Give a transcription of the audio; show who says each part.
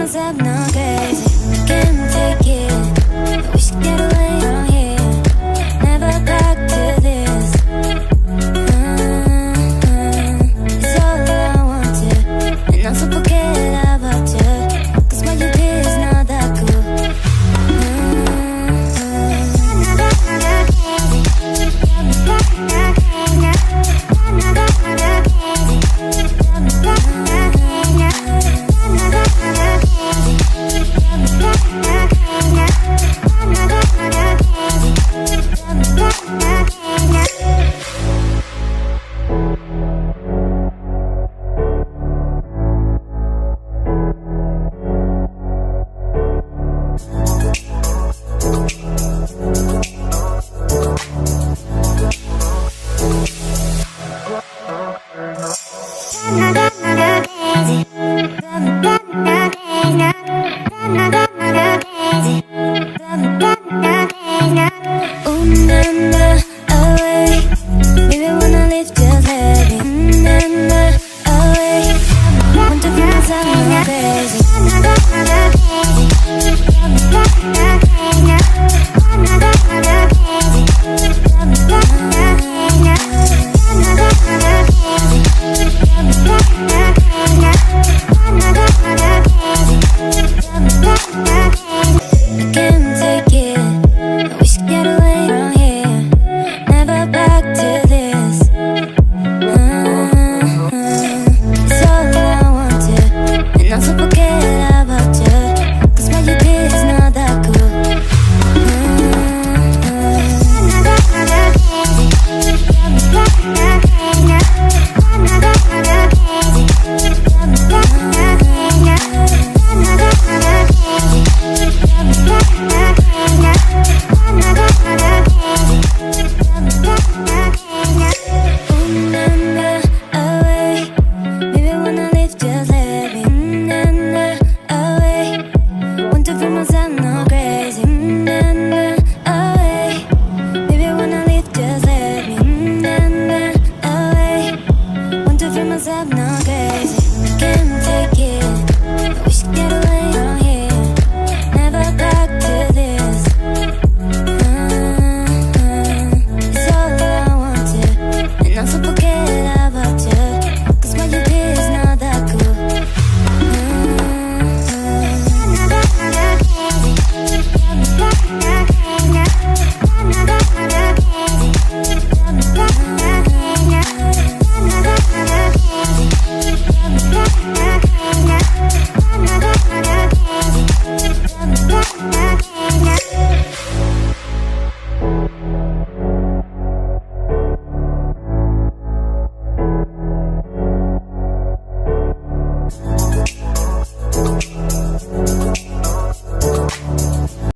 Speaker 1: myself not crazy. Can't take it. We should get away from here. Never back to this. It's all I wanted, and also forget about you. 'Cause what you did is not that cool. Myself not crazy. Can't take it. We should get away.